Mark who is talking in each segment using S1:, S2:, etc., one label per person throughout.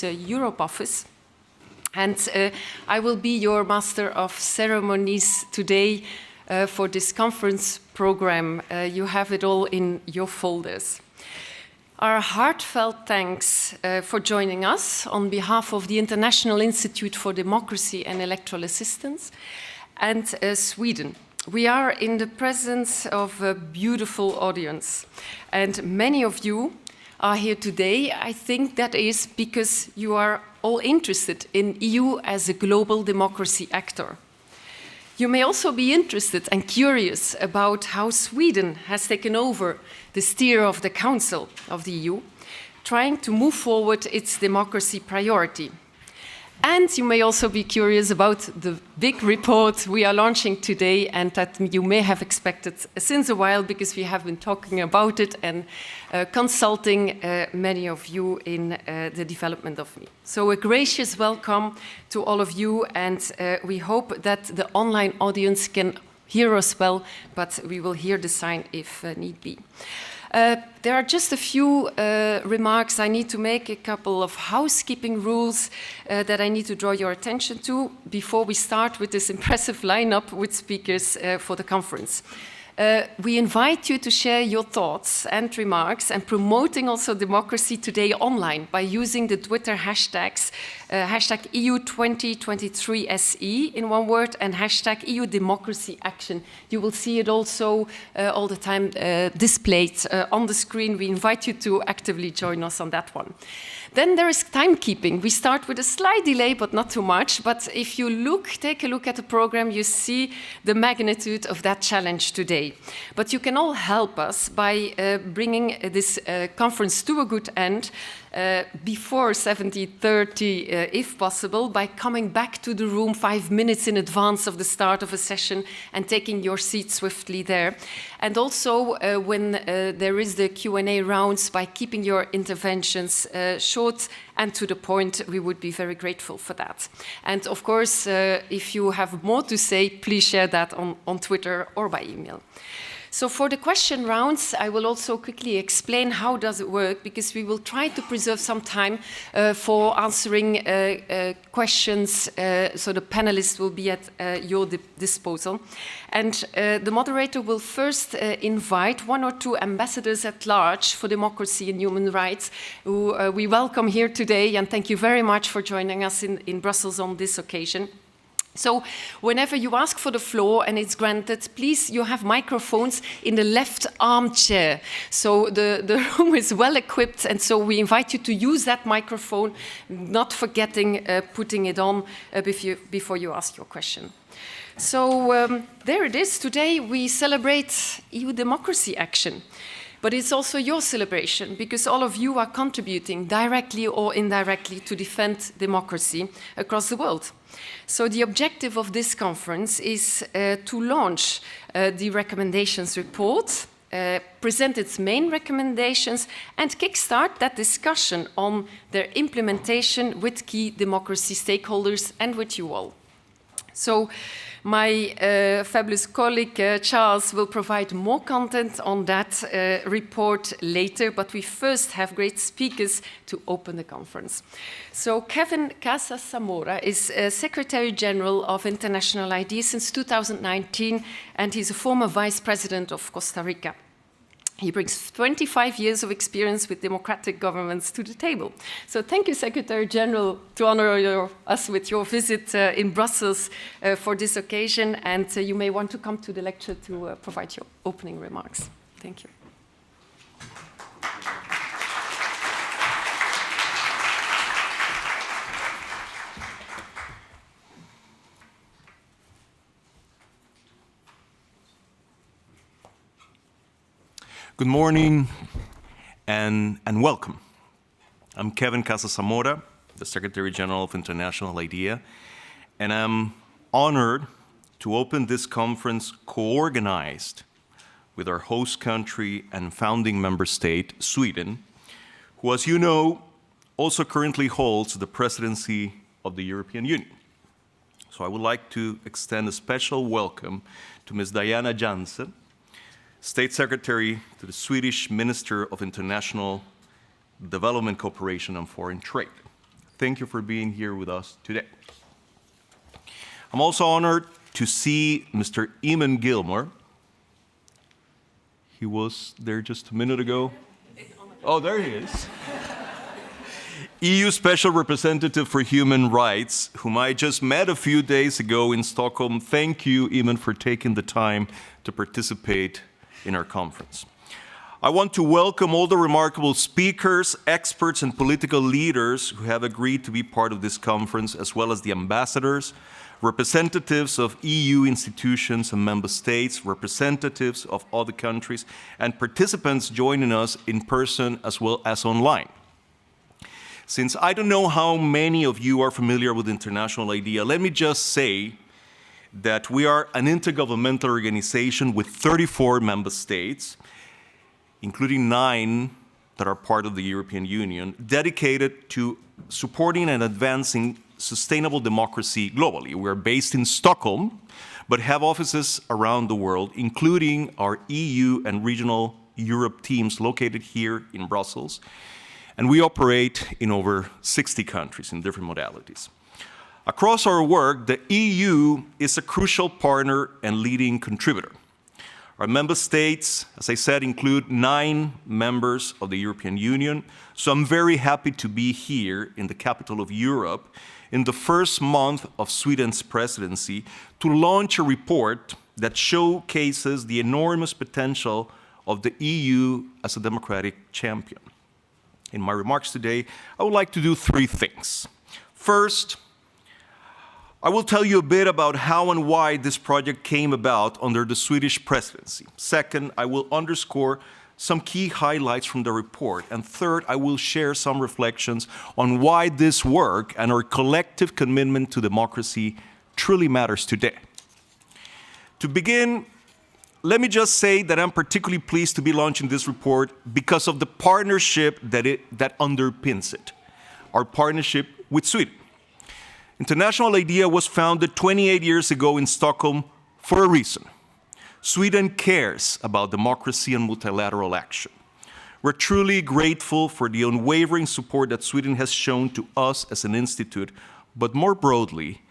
S1: EU's Europe office. And I will be your master of ceremonies today for this conference program. You have it all in your folders. Our heartfelt thanks for joining us on behalf of the International Institute for Democracy and Electoral Assistance and Sweden. We are in the presence of a beautiful audience, and many of you are here today. I think that is because you are all interested in EU as a global democracy actor. You may also be interested and curious about how Sweden has taken over the steer of the Council of the EU, trying to move forward its democracy priority. And you may also be curious about the big report we are launching today and that you may have expected since a while because we have been talking about it and consulting many of you in the development of it. So a gracious welcome to all of you, and we hope that the online audience can hear us well, but we will hear the sign if need be. There are just a few remarks I need to make, a couple of housekeeping rules that I need to draw your attention to before we start with this impressive lineup with speakers for the conference. We invite you to share your thoughts and remarks and promoting also democracy today online by using the Twitter hashtags hashtag EU2023SE in one word and hashtag EU Democracy Action. You will see it also all the time displayed on the screen. We invite you to actively join us on that one. Then there is timekeeping. We start with a slight delay, but not too much. But if you take a look at the program, you see the magnitude of that challenge today. But you can all help us by bringing this conference to a good end before 17:30, if possible, by coming back to the room 5 minutes in advance of the start of a session and taking your seat swiftly there. And also, when there is the Q&A rounds, by keeping your interventions short and to the point, we would be very grateful for that. And of course, if you have more to say, please share that on Twitter or by email. So for the question rounds, I will also quickly explain how does it work, because we will try to preserve some time for answering questions, so the panelists will be at your disposal. And the moderator will first invite one or two ambassadors at large for democracy and human rights, who we welcome here today, and thank you very much for joining us in Brussels on this occasion. So whenever you ask for the floor and it's granted, please, you have microphones in the left armchair. So the room is well equipped, and so we invite you to use that microphone, not forgetting putting it on before you ask your question. So there it is. Today we celebrate EU Democracy Action. But it's also your celebration, because all of you are contributing directly or indirectly to defend democracy across the world. So the objective of this conference is to launch the recommendations report, present its main recommendations, and kickstart that discussion on their implementation with key democracy stakeholders and with you all. So my fabulous colleague Charles will provide more content on that report later, but we first have great speakers to open the conference. So Kevin Casas-Zamora is Secretary General of International ID since 2019, and he's a former Vice President of Costa Rica. He brings 25 years of experience with democratic governments to the table. So thank you, Secretary General, to honor us with your visit in Brussels for this occasion. And you may want to come to the lecture to provide your opening remarks. Thank you.
S2: Good morning and welcome. I'm Kevin Casas-Zamora, the Secretary General of International IDEA, and I'm honored to open this conference co-organized with our host country and founding member state, Sweden, who, as you know, also currently holds the presidency of the European Union. So I would like to extend a special welcome to Ms. Diana Janse, State Secretary to the Swedish Minister of International Development Cooperation and Foreign Trade. Thank you for being here with us today. I'm also honored to see Mr. Eamon Gilmore. He was there just a minute ago. Oh, there he is. EU Special Representative for Human Rights, whom I just met a few days ago in Stockholm. Thank you, Eamon, for taking the time to participate in our conference. I want to welcome all the remarkable speakers, experts, and political leaders who have agreed to be part of this conference, as well as the ambassadors, representatives of EU institutions and member states, representatives of other countries, and participants joining us in person as well as online. Since I don't know how many of you are familiar with the international idea, let me just say that we are an intergovernmental organization with 34 member states, including 9 that are part of the European Union, dedicated to supporting and advancing sustainable democracy globally. We're based in Stockholm, but have offices around the world, including our EU and regional Europe teams located here in Brussels. And we operate in over 60 countries in different modalities. Across our work, the EU is a crucial partner and leading contributor. Our member states, as I said, include 9 members of the European Union, so I'm very happy to be here in the capital of Europe in the first month of Sweden's presidency to launch a report that showcases the enormous potential of the EU as a democratic champion. In my remarks today, I would like to do 3 things. First, I will tell you a bit about how and why this project came about under the Swedish presidency. Second, I will underscore some key highlights from the report. And third, I will share some reflections on why this work and our collective commitment to democracy truly matters today. To begin, let me just say that I'm particularly pleased to be launching this report because of the partnership that underpins it, our partnership with Sweden. International IDEA was founded 28 years ago in Stockholm for a reason. Sweden cares about democracy and multilateral action. We're truly grateful for the unwavering support that Sweden has shown to us as an institute, but more broadly,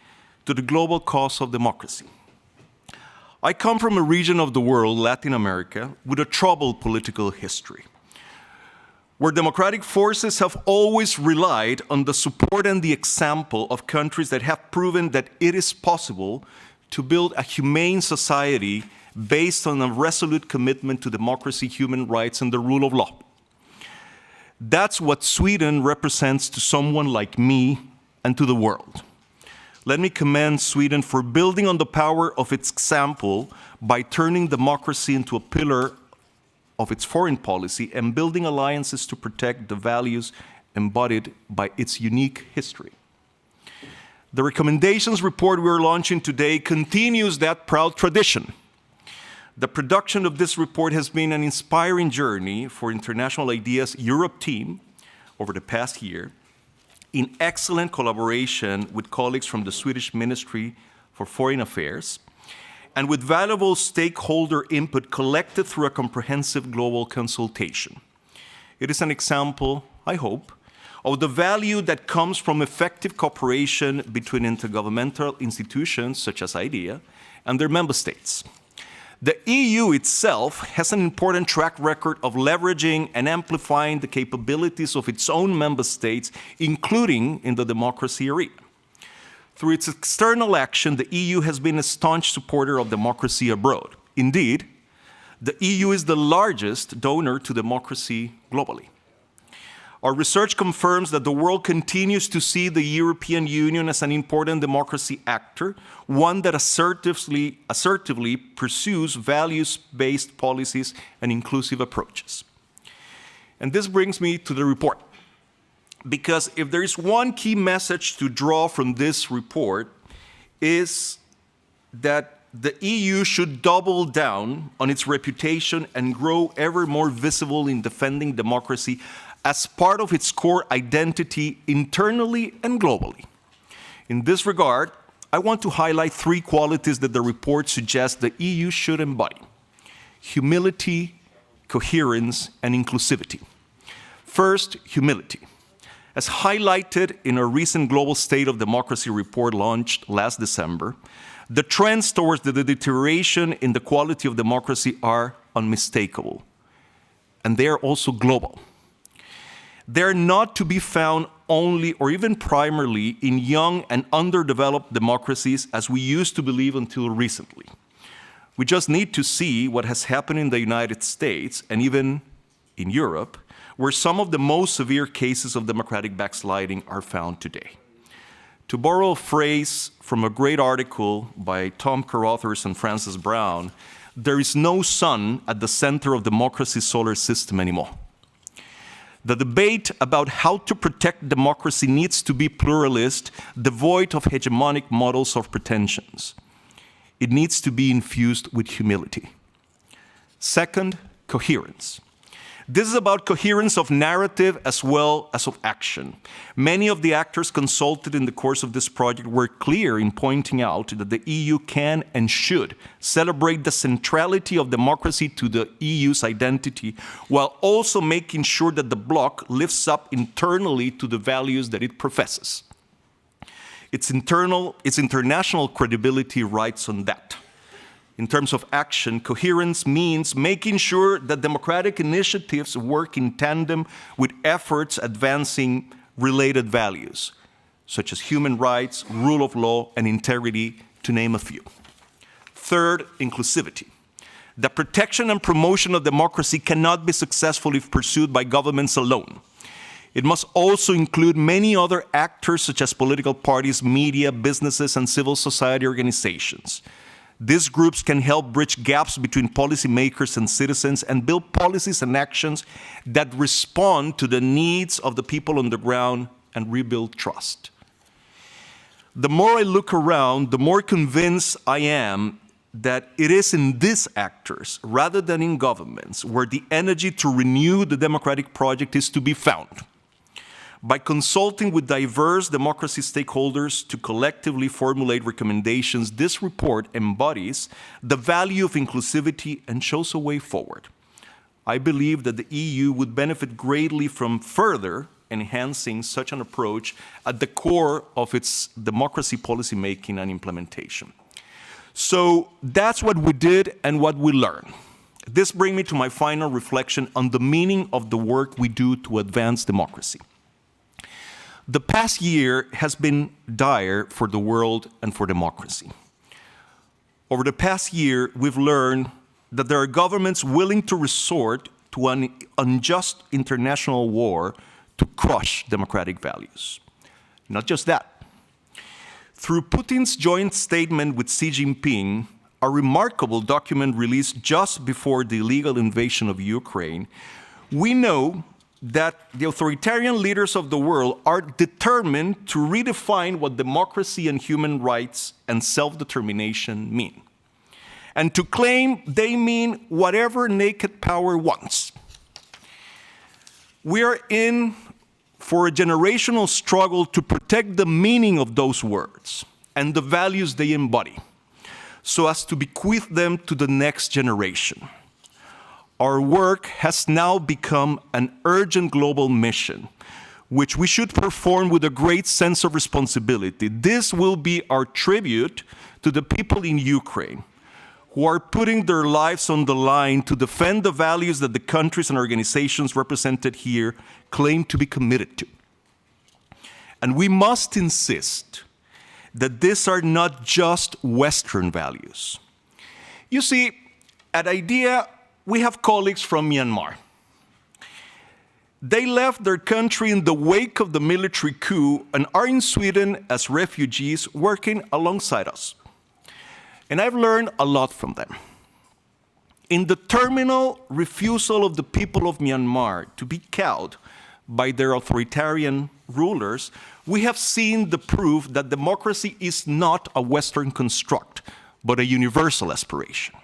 S2: to the global cause of democracy. I come from a region of the world, Latin America, with a troubled political history, where democratic forces have always relied on the support and the example of countries that have proven that it is possible to build a humane society based on a resolute commitment to democracy, human rights, and the rule of law. That's what Sweden represents to someone like me and to the world. Let me commend Sweden for building on the power of its example by turning democracy into a pillar of its foreign policy and building alliances to protect the values embodied by its unique history. The recommendations report we're launching today continues that proud tradition. The production of this report has been an inspiring journey for International IDEA's Europe team over the past year, in excellent collaboration with colleagues from the Swedish Ministry for Foreign Affairs, and with valuable stakeholder input collected through a comprehensive global consultation. It is an example, I hope, of the value that comes from effective cooperation between intergovernmental institutions such as IDEA and their member states. The EU itself has an important track record of leveraging and amplifying the capabilities of its own member states, including in the democracy arena. Through its external action, the EU has been a staunch supporter of democracy abroad. Indeed, the EU is the largest donor to democracy globally. Our research confirms that the world continues to see the European Union as an important democracy actor, one that assertively pursues values-based policies and inclusive approaches. And this brings me to the report. Because if there is one key message to draw from this report, is that the EU should double down on its reputation and grow ever more visible in defending democracy as part of its core identity internally and globally. In this regard, I want to highlight 3 qualities that the report suggests the EU should embody: humility, coherence, and inclusivity. First, humility. As highlighted in a recent Global State of Democracy report launched last December, the trends towards the deterioration in the quality of democracy are unmistakable, and they are also global. They're not to be found only or even primarily in young and underdeveloped democracies as we used to believe until recently. We just need to see what has happened in the United States and even in Europe, where some of the most severe cases of democratic backsliding are found today. To borrow a phrase from a great article by Tom Carothers and Francis Brown, there is no sun at the center of democracy's solar system anymore. The debate about how to protect democracy needs to be pluralist, devoid of hegemonic models or pretensions. It needs to be infused with humility. Second, coherence. This is about coherence of narrative as well as of action. Many of the actors consulted in the course of this project were clear in pointing out that the EU can and should celebrate the centrality of democracy to the EU's identity, while also making sure that the bloc lives up internally to the values that it professes. Its international credibility rides on that. In terms of action, coherence means making sure that democratic initiatives work in tandem with efforts advancing related values, such as human rights, rule of law, and integrity, to name a few. Third, inclusivity. The protection and promotion of democracy cannot be successful if pursued by governments alone. It must also include many other actors, such as political parties, media, businesses, and civil society organizations. These groups can help bridge gaps between policymakers and citizens and build policies and actions that respond to the needs of the people on the ground and rebuild trust. The more I look around, the more convinced I am that it is in these actors, rather than in governments, where the energy to renew the democratic project is to be found. By consulting with diverse democracy stakeholders to collectively formulate recommendations, this report embodies the value of inclusivity and shows a way forward. I believe that the EU would benefit greatly from further enhancing such an approach at the core of its democracy policymaking and implementation. So that's what we did and what we learned. This brings me to my final reflection on the meaning of the work we do to advance democracy. The past year has been dire for the world and for democracy. Over the past year, we've learned that there are governments willing to resort to an unjust international war to crush democratic values. Not just that. Through Putin's joint statement with Xi Jinping, a remarkable document released just before the illegal invasion of Ukraine, we know that the authoritarian leaders of the world are determined to redefine what democracy and human rights and self-determination mean, and to claim they mean whatever naked power wants. We are in for a generational struggle to protect the meaning of those words and the values they embody, so as to bequeath them to the next generation. Our work has now become an urgent global mission, which we should perform with a great sense of responsibility. This will be our tribute to the people in Ukraine, who are putting their lives on the line to defend the values that the countries and organizations represented here claim to be committed to. And we must insist that these are not just Western values. You see, at IDEA, we have colleagues from Myanmar. They left their country in the wake of the military coup and are in Sweden as refugees working alongside us. And I've learned a lot from them. In the terminal refusal of the people of Myanmar to be cowed by their authoritarian rulers, we have seen the proof that democracy is not a Western construct, but a universal aspiration.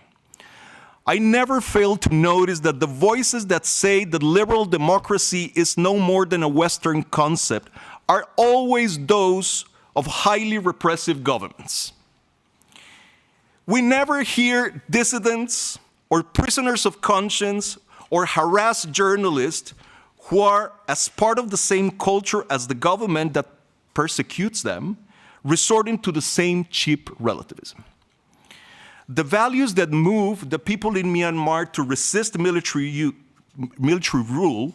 S2: I never fail to notice that the voices that say that liberal democracy is no more than a Western concept are always those of highly repressive governments. We never hear dissidents or prisoners of conscience or harassed journalists who are, as part of the same culture as the government that persecutes them, resorting to the same cheap relativism. The values that move the people in Myanmar to resist military rule,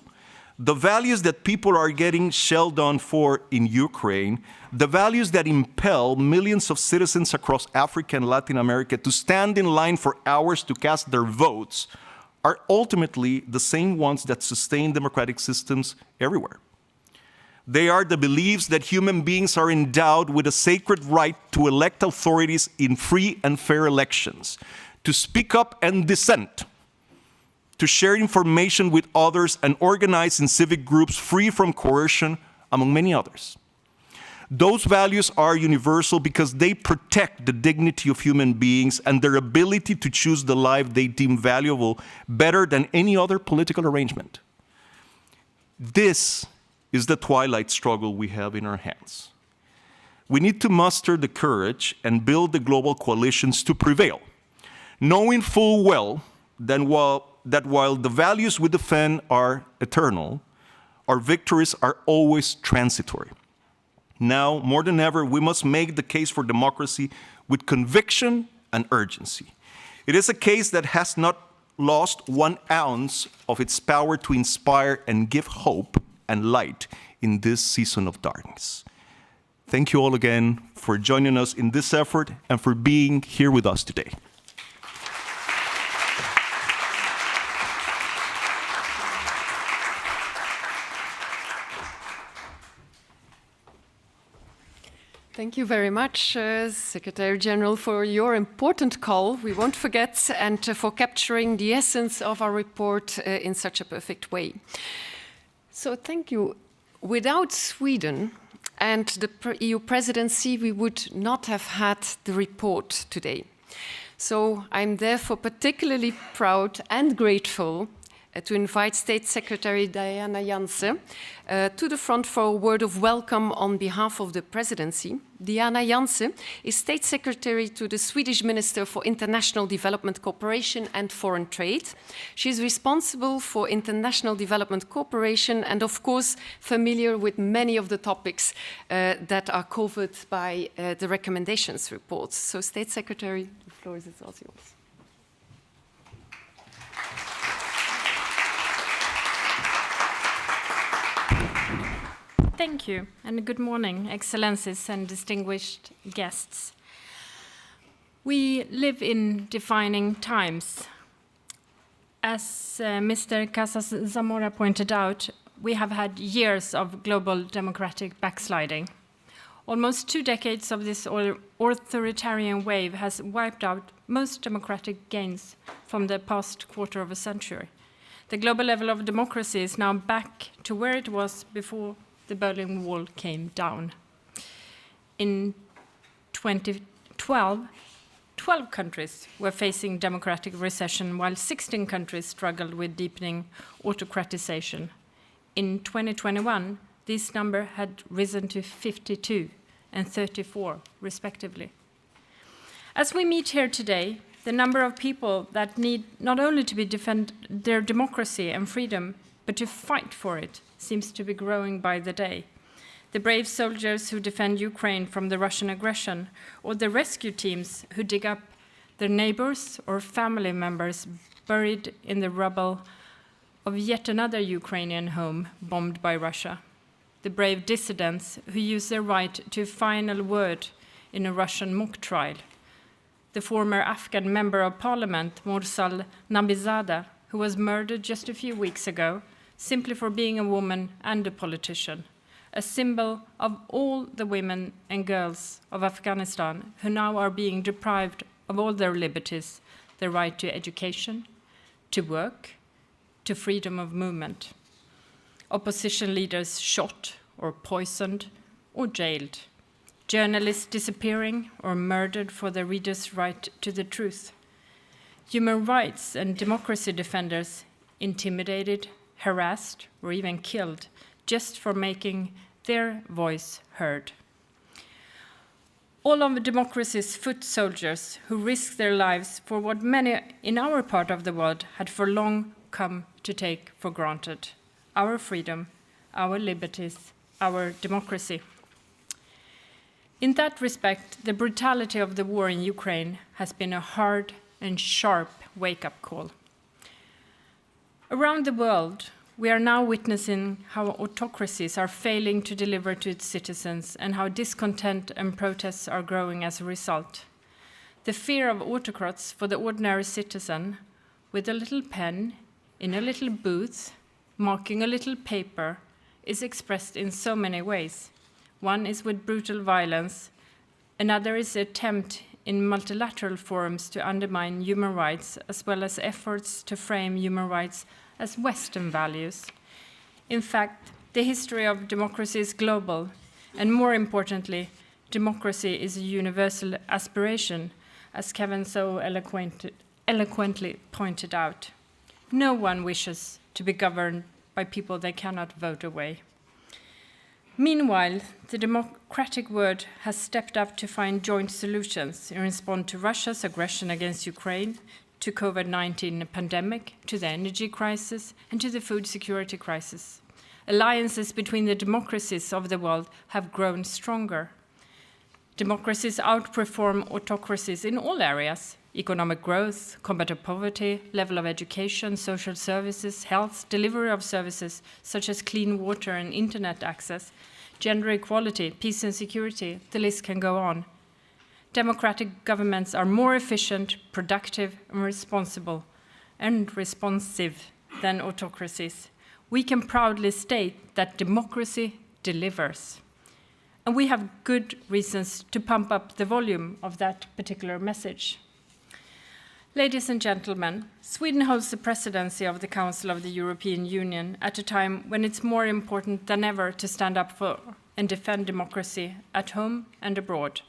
S2: the values that people are getting shelled on for in Ukraine, the values that impel millions of citizens across Africa and Latin America to stand in line for hours to cast their votes, are ultimately the same ones that sustain democratic systems everywhere. They are the beliefs that human beings are endowed with a sacred right to elect authorities in free and fair elections, to speak up and dissent, to share information with others and organize in civic groups free from coercion, among many others. Those values are universal because they protect the dignity of human beings and their ability to choose the life they deem valuable better than any other political arrangement. This is the twilight struggle we have in our hands. We need to muster the courage and build the global coalitions to prevail, knowing full well that while the values we defend are eternal, our victories are always transitory. Now, more than ever, we must make the case for democracy with conviction and urgency. It is a case that has not lost 1 ounce of its power to inspire and give hope and light in this season of darkness. Thank you all again for joining us in this effort and for being here with us today.
S1: Thank you very much, Secretary General, for your important call. We won't forget, and for capturing the essence of our report in such a perfect way. So thank you. Without Sweden and the EU presidency, we would not have had the report today. So I'm therefore particularly proud and grateful to invite State Secretary Diana Janse to the front for a word of welcome on behalf of the presidency. Diana Janse is State Secretary to the Swedish Minister for International Development Cooperation and Foreign Trade. She is responsible for international development cooperation and, of course, familiar with many of the topics that are covered by the recommendations reports. So, State Secretary, the floor is all yours.
S3: Thank you, and good morning, Excellencies and distinguished guests. We live in defining times. As Mr. Casas-Zamora pointed out, we have had years of global democratic backsliding. Almost 2 decades of this authoritarian wave has wiped out most democratic gains from the past quarter of a century. The global level of democracy is now back to where it was before the Berlin Wall came down. In 2012, 12 countries were facing democratic recession, while 16 countries struggled with deepening autocratization. In 2021, this number had risen to 52 and 34, respectively. As we meet here today, the number of people that need not only to defend their democracy and freedom, but to fight for it, seems to be growing by the day. The brave soldiers who defend Ukraine from the Russian aggression, or the rescue teams who dig up their neighbors or family members buried in the rubble of yet another Ukrainian home bombed by Russia. The brave dissidents who use their right to a final word in a Russian mock trial. The former Afghan member of parliament, Morsal Nabizadeh, who was murdered just a few weeks ago, simply for being a woman and a politician, a symbol of all the women and girls of Afghanistan who now are being deprived of all their liberties, their right to education, to work, to freedom of movement. Opposition leaders shot or poisoned or jailed. Journalists disappearing or murdered for their readers' right to the truth. Human rights and democracy defenders intimidated, harassed, or even killed just for making their voice heard. All of democracy's foot soldiers who risked their lives for what many in our part of the world had for long come to take for granted. our freedom, our liberties, our democracy. In that respect, the brutality of the war in Ukraine has been a hard and sharp wake-up call. Around the world, we are now witnessing how autocracies are failing to deliver to its citizens and how discontent and protests are growing as a result. The fear of autocrats for the ordinary citizen, with a little pen, in a little booth, marking a little paper, is expressed in so many ways. One is with brutal violence, another is an attempt in multilateral forums to undermine human rights, as well as efforts to frame human rights as Western values. In fact, the history of democracy is global, and more importantly, democracy is a universal aspiration, as Kevin so eloquently pointed out. No one wishes to be governed by people they cannot vote away. Meanwhile, the democratic world has stepped up to find joint solutions in response to Russia's aggression against Ukraine, to COVID-19 pandemic, to the energy crisis, and to the food security crisis. Alliances between the democracies of the world have grown stronger. Democracies outperform autocracies in all areas: economic growth, combat of poverty, level of education, social services, health, delivery of services such as clean water and internet access, gender equality, peace and security, the list can go on. Democratic governments are more efficient, productive, and responsive than autocracies. We can proudly state that democracy delivers. And we have good reasons to pump up the volume of that particular message. Ladies and gentlemen, Sweden holds the presidency of the Council of the European Union at a time when it's more important than ever to stand up for and defend democracy at home and abroad.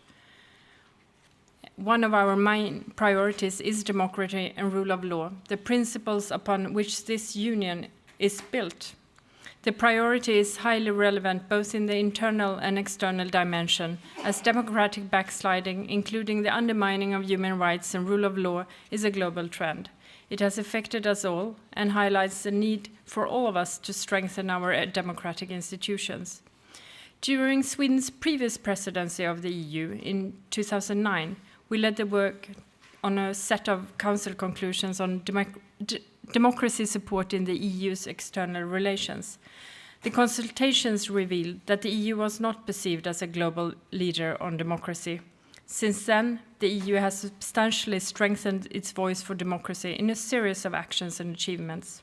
S3: One of our main priorities is democracy and rule of law, the principles upon which this union is built. The priority is highly relevant both in the internal and external dimension, as democratic backsliding, including the undermining of human rights and rule of law, is a global trend. It has affected us all and highlights the need for all of us to strengthen our democratic institutions. During Sweden's previous presidency of the EU in 2009, we led the work on a set of Council conclusions on democracy support in the EU's external relations. The consultations revealed that the EU was not perceived as a global leader on democracy. Since then, the EU has substantially strengthened its voice for democracy in a series of actions and achievements.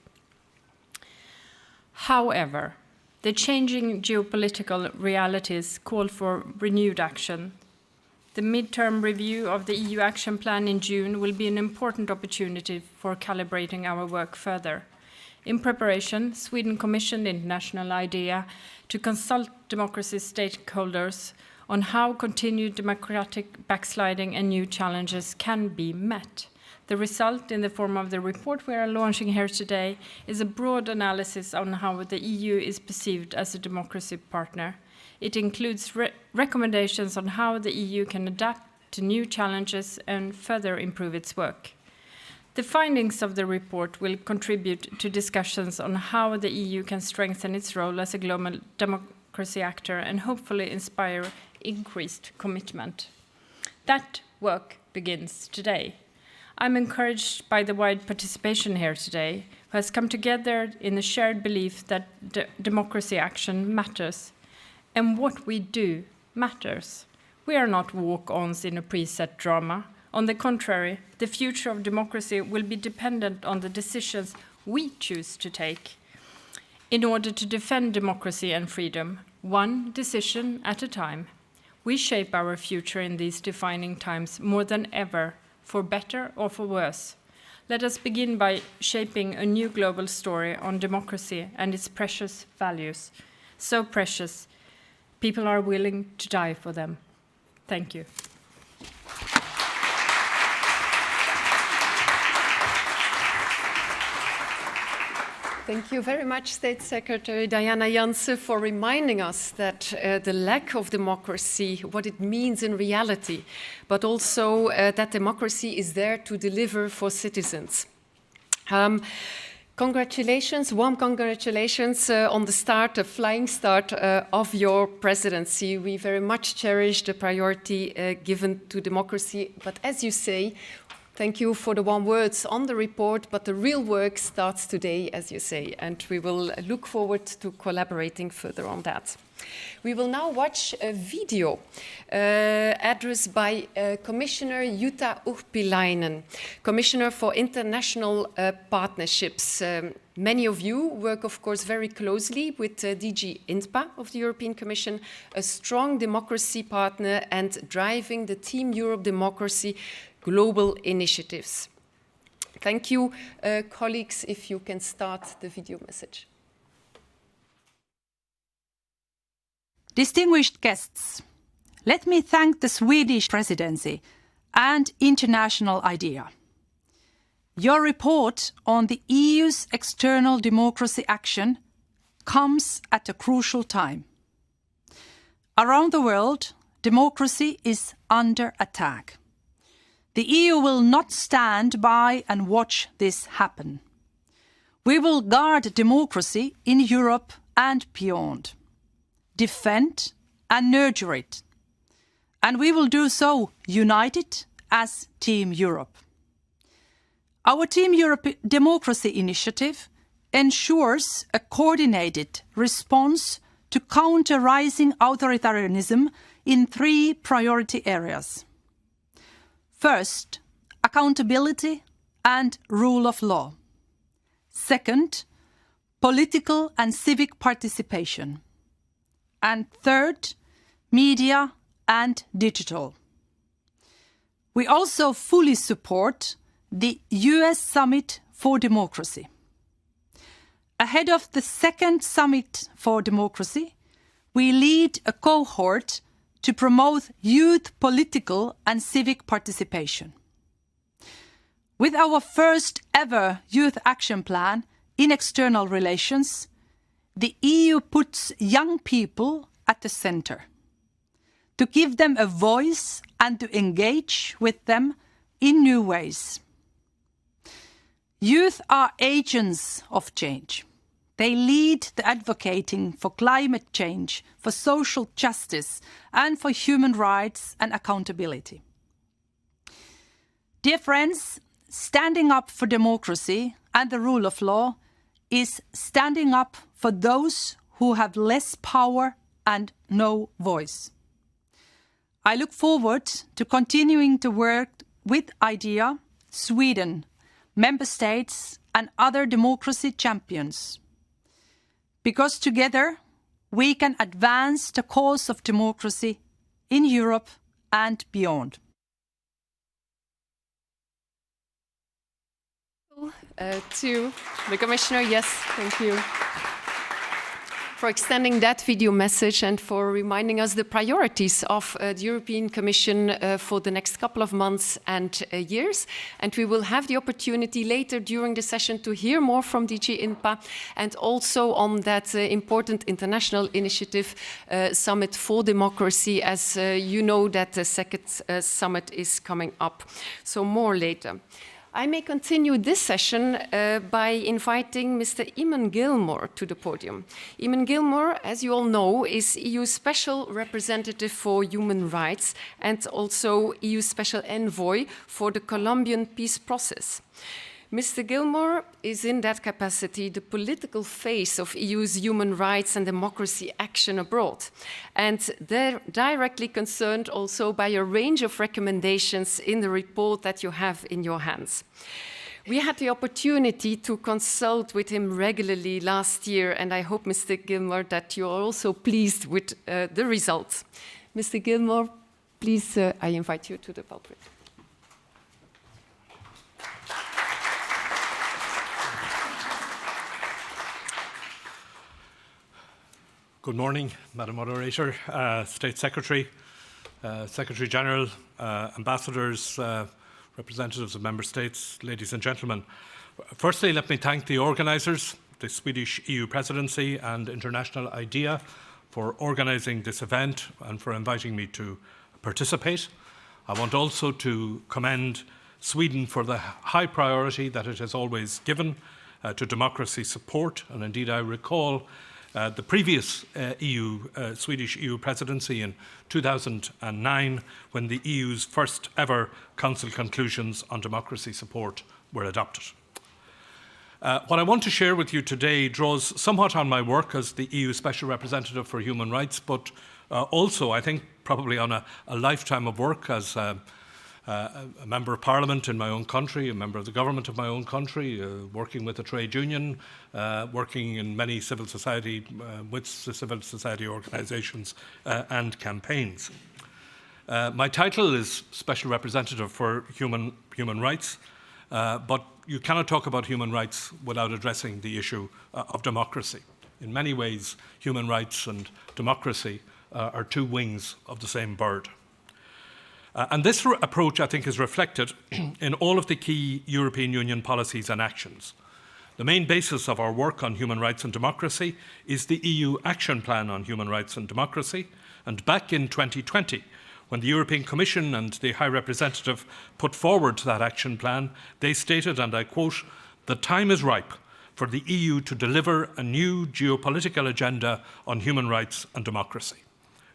S3: However, the changing geopolitical realities call for renewed action. The midterm review of the EU Action Plan in June will be an important opportunity for calibrating our work further. In preparation, Sweden commissioned International IDEA to consult democracy stakeholders on how continued democratic backsliding and new challenges can be met. The result, in the form of the report we are launching here today, is a broad analysis on how the EU is perceived as a democracy partner. It includes recommendations on how the EU can adapt to new challenges and further improve its work. The findings of the report will contribute to discussions on how the EU can strengthen its role as a global democracy actor and hopefully inspire increased commitment. That work begins today. I'm encouraged by the wide participation here today, who has come together in the shared belief that democracy action matters. And what we do matters. We are not walk-ons in a preset drama. On the contrary, the future of democracy will be dependent on the decisions we choose to take. In order to defend democracy and freedom, one decision at a time, we shape our future in these defining times more than ever, for better or for worse. Let us begin by shaping a new global story on democracy and its precious values. So precious, people are willing to die for them. Thank you.
S1: Thank you very much, State Secretary Diana Janse, for reminding us that the lack of democracy, what it means in reality, but also that democracy is there to deliver for citizens. Congratulations, warm congratulations on the start, a flying start of your presidency. We very much cherish the priority given to democracy. But as you say, thank you for the warm words on the report, but the real work starts today, as you say, and we will look forward to collaborating further on that. We will now watch a video addressed by Commissioner Jutta Urpilainen, Commissioner for International Partnerships. Many of you work, of course, very closely with DG INTPA of the European Commission, a strong democracy partner and driving the Team Europe Democracy global initiatives. Thank you, colleagues, if you can start the video message.
S4: Distinguished guests, let me thank the Swedish presidency and International IDEA. Your report on the EU's external democracy action comes at a crucial time. Around the world, democracy is under attack. The EU will not stand by and watch this happen. We will guard democracy in Europe and beyond, defend and nurture it. And we will do so united as Team Europe. Our Team Europe Democracy Initiative ensures a coordinated response to counter rising authoritarianism in 3 priority areas. First, accountability and rule of law. Second, political and civic participation. And third, media and digital. We also fully support the US Summit for Democracy. Ahead of the 2nd Summit for Democracy, we lead a cohort to promote youth political and civic participation. With our first ever Youth Action Plan in external relations, the EU puts young people at the center, to give them a voice and to engage with them in new ways. Youth are agents of change. They lead the advocating for climate change, for social justice, and for human rights and accountability. Dear friends, standing up for democracy and the rule of law is standing up for those who have less power and no voice. I look forward to continuing to work with IDEA, Sweden, member states and other democracy champions, because together we can advance the cause of democracy in Europe and beyond.
S1: To the Commissioner, yes, thank you for extending that video message and for reminding us the priorities of the European Commission for the next couple of months and years. And we will have the opportunity later during the session to hear more from DG INTPA and also on that important international initiative, Summit for Democracy, as you know that the 2nd summit is coming up. So more later. I may continue this session by inviting Mr. Eamon Gilmore to the podium. Eamon Gilmore, as you all know, is EU Special Representative for Human Rights and also EU Special Envoy for the Colombian peace process. Mr. Gilmore is in that capacity the political face of EU's human rights and democracy action abroad, and they're directly concerned also by a range of recommendations in the report that you have in your hands. We had the opportunity to consult with him regularly last year, and I hope, Mr. Gilmore, that you are also pleased with the results. Mr. Gilmore, please, I invite you to the pulpit.
S5: Good morning, Madam Moderator, State Secretary, Secretary General, Ambassadors, representatives of Member States, ladies and gentlemen. Firstly, let me thank the organisers, the Swedish EU Presidency and International IDEA, for organising this event and for inviting me to participate. I want also to commend Sweden for the high priority that it has always given to democracy support. And indeed, I recall the previous Swedish EU presidency in 2009, when the EU's first ever Council conclusions on democracy support were adopted. What I want to share with you today draws somewhat on my work as the EU Special Representative for Human Rights, but also, I think, probably on a lifetime of work as a member of parliament in my own country, a member of the government of my own country, working with a trade union, working in many civil society, with the civil society organisations and campaigns. My title is Special Representative for Human Rights, but you cannot talk about human rights without addressing the issue of democracy. In many ways, human rights and democracy are two wings of the same bird. And this approach, I think, is reflected in all of the key European Union policies and actions. The main basis of our work on human rights and democracy is the EU Action Plan on Human Rights and Democracy. And back in 2020, when the European Commission and the High Representative put forward that action plan, they stated, and I quote, "The time is ripe for the EU to deliver a new geopolitical agenda on human rights and democracy."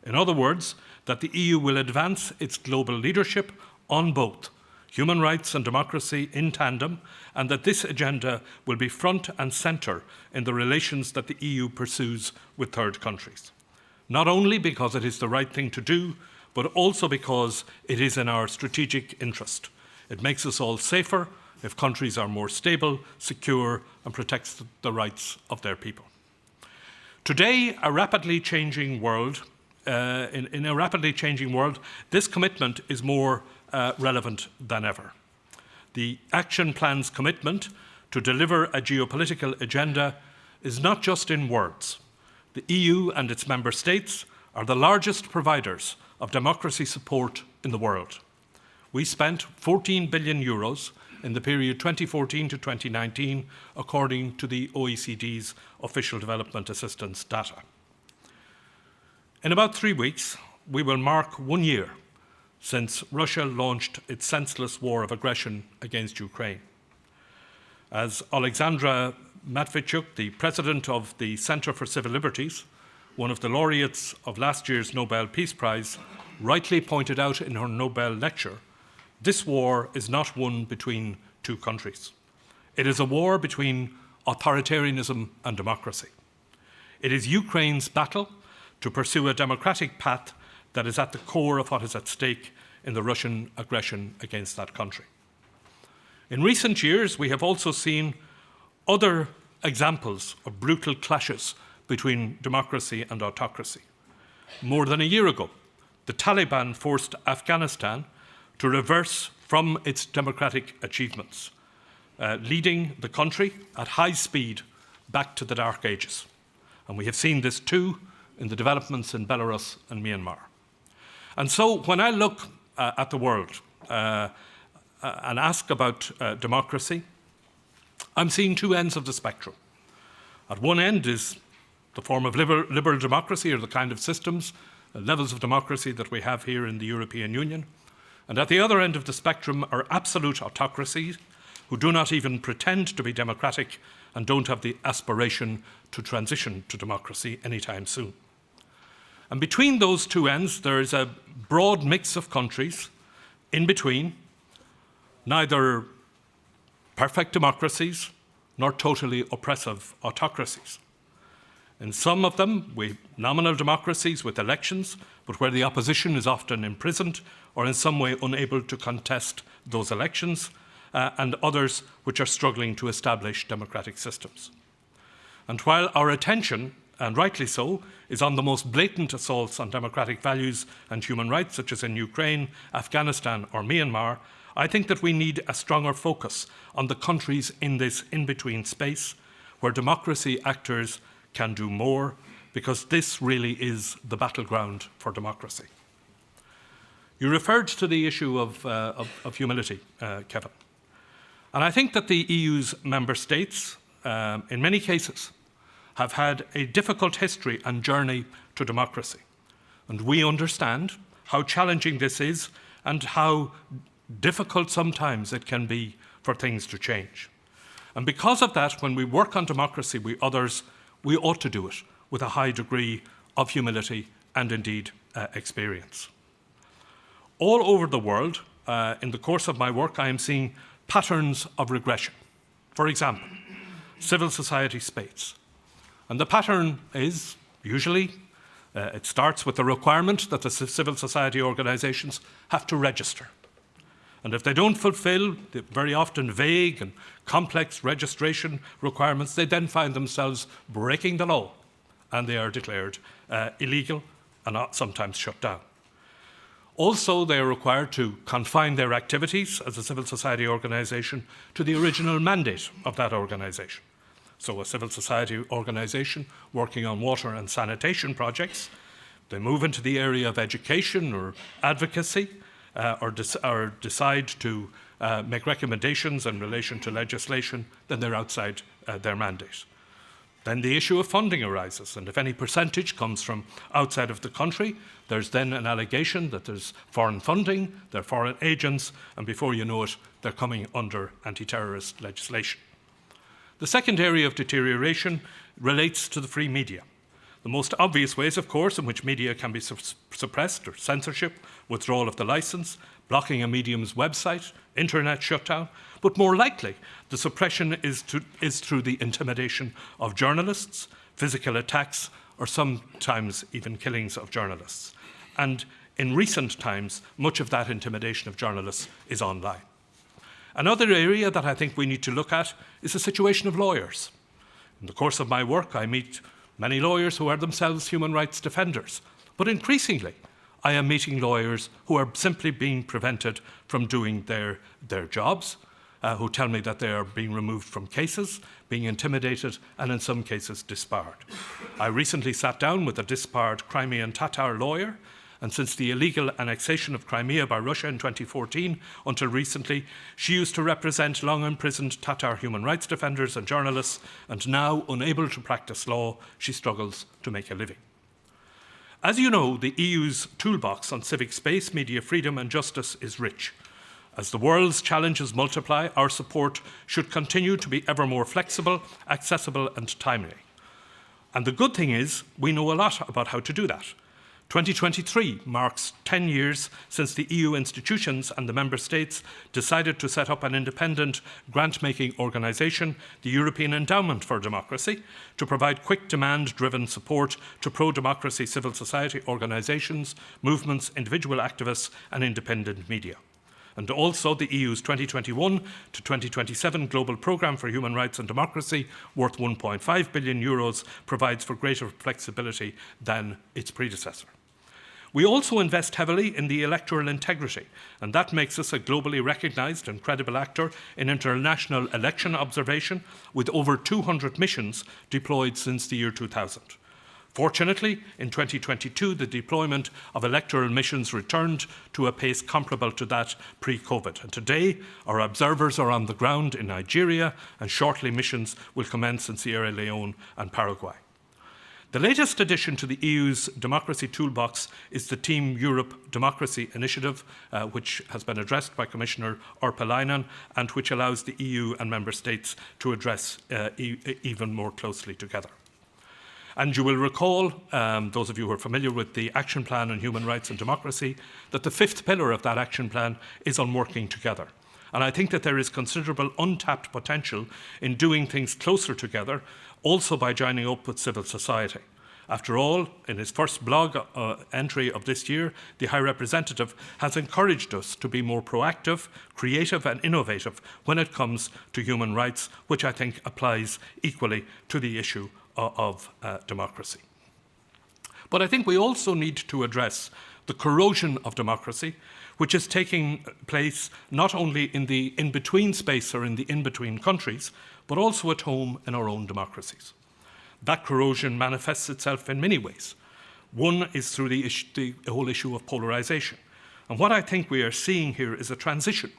S5: In other words, that the EU will advance its global leadership on both human rights and democracy in tandem, and that this agenda will be front and centre in the relations that the EU pursues with third countries. Not only because it is the right thing to do, but also because it is in our strategic interest. It makes us all safer if countries are more stable, secure, and protects the rights of their people. Today, in a rapidly changing world, this commitment is more relevant than ever. The Action Plan's commitment to deliver a geopolitical agenda is not just in words. The EU and its member states are the largest providers of democracy support in the world. We spent 14 billion euros in the period 2014 to 2019, according to the OECD's official development assistance data. In about 3 weeks, we will mark 1 year since Russia launched its senseless war of aggression against Ukraine. As Alexandra Matvichuk, the president of the Center for Civil Liberties, one of the laureates of last year's Nobel Peace Prize, rightly pointed out in her Nobel lecture, this war is not one between two countries. It is a war between authoritarianism and democracy. It is Ukraine's battle to pursue a democratic path that is at the core of what is at stake in the Russian aggression against that country. In recent years, we have also seen other examples of brutal clashes between democracy and autocracy. More than a year ago, the Taliban forced Afghanistan to reverse from its democratic achievements, leading the country at high speed back to the Dark Ages. And we have seen this too in the developments in Belarus and Myanmar. And so when I look at the world and ask about democracy, I'm seeing two ends of the spectrum. At one end is the form of liberal democracy, or the kind of systems, levels of democracy that we have here in the European Union. And at the other end of the spectrum are absolute autocracies who do not even pretend to be democratic and don't have the aspiration to transition to democracy anytime soon. And between those two ends, there is a broad mix of countries in between, neither perfect democracies nor totally oppressive autocracies. In some of them, we have nominal democracies with elections, but where the opposition is often imprisoned or in some way unable to contest those elections, and others which are struggling to establish democratic systems. And while our attention, and rightly so, is on the most blatant assaults on democratic values and human rights, such as in Ukraine, Afghanistan, or Myanmar, I think that we need a stronger focus on the countries in this in-between space where democracy actors can do more, because this really is the battleground for democracy. You referred to the issue of humility, Kevin. And I think that the EU's member states, in many cases, have had a difficult history and journey to democracy. And we understand how challenging this is and how difficult sometimes it can be for things to change. And because of that, when we work on democracy with others, we ought to do it with a high degree of humility and indeed experience. All over the world, in the course of my work, I am seeing patterns of regression. For example, civil society space. And the pattern is usually, it starts with the requirement that the civil society organisations have to register. And if they don't fulfil the very often vague and complex registration requirements, they then find themselves breaking the law, and they are declared illegal and sometimes shut down. Also, they are required to confine their activities as a civil society organisation to the original mandate of that organisation. So a civil society organisation working on water and sanitation projects, they move into the area of education or advocacy, or decide to make recommendations in relation to legislation, then they're outside their mandate. Then the issue of funding arises, and if any percentage comes from outside of the country, there's then an allegation that there's foreign funding, they're foreign agents, and before you know it, they're coming under anti-terrorist legislation. The second area of deterioration relates to the free media. The most obvious ways, of course, in which media can be suppressed are censorship, withdrawal of the licence, blocking a medium's website, internet shutdown, but more likely the suppression is through the intimidation of journalists, physical attacks, or sometimes even killings of journalists. And in recent times, much of that intimidation of journalists is online. Another area that I think we need to look at is the situation of lawyers. In the course of my work, I meet many lawyers who are themselves human rights defenders, but increasingly, I am meeting lawyers who are simply being prevented from doing their jobs, who tell me that they are being removed from cases, being intimidated, and in some cases disbarred. I recently sat down with a disbarred Crimean Tatar lawyer, and since the illegal annexation of Crimea by Russia in 2014 until recently, she used to represent long-imprisoned Tatar human rights defenders and journalists, and now, unable to practice law, she struggles to make a living. As you know, the EU's toolbox on civic space, media freedom and justice is rich. As the world's challenges multiply, our support should continue to be ever more flexible, accessible and timely. And the good thing is, we know a lot about how to do that. 2023 marks 10 years since the EU institutions and the Member States decided to set up an independent grant-making organisation, the European Endowment for Democracy, to provide quick demand-driven support to pro-democracy civil society organisations, movements, individual activists and independent media. And also the EU's 2021 to 2027 Global Programme for Human Rights and Democracy, worth €1.5 billion, provides for greater flexibility than its predecessor. We also invest heavily in the electoral integrity, and that makes us a globally recognised and credible actor in international election observation, with over 200 missions deployed since the year 2000. Fortunately, in 2022, the deployment of electoral missions returned to a pace comparable to that pre-COVID. And today, our observers are on the ground in Nigeria, and shortly missions will commence in Sierra Leone and Paraguay. The latest addition to the EU's democracy toolbox is the Team Europe Democracy Initiative, which has been addressed by Commissioner Urpilainen and which allows the EU and Member States to address even more closely together. And you will recall, those of you who are familiar with the Action Plan on Human Rights and Democracy, that the fifth pillar of that action plan is on working together. And I think that there is considerable untapped potential in doing things closer together, also by joining up with civil society. After all, in his first blog entry of this year, the High Representative has encouraged us to be more proactive, creative and innovative when it comes to human rights, which I think applies equally to the issue of democracy. But I think we also need to address the corrosion of democracy, which is taking place not only in the in-between space or in the in-between countries, but also at home in our own democracies. That corrosion manifests itself in many ways. One is through the whole issue of polarisation. And what I think we are seeing here is a transition,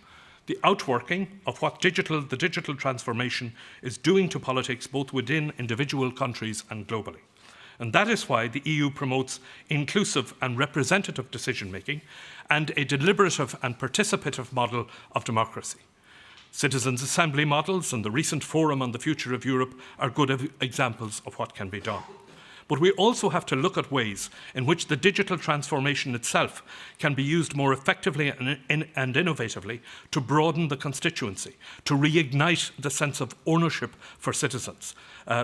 S5: the outworking of what the digital transformation is doing to politics, both within individual countries and globally. And that is why the EU promotes inclusive and representative decision-making and a deliberative and participative model of democracy. Citizens' assembly models and the recent Forum on the Future of Europe are good examples of what can be done. But we also have to look at ways in which the digital transformation itself can be used more effectively and innovatively to broaden the constituency, to reignite the sense of ownership for citizens.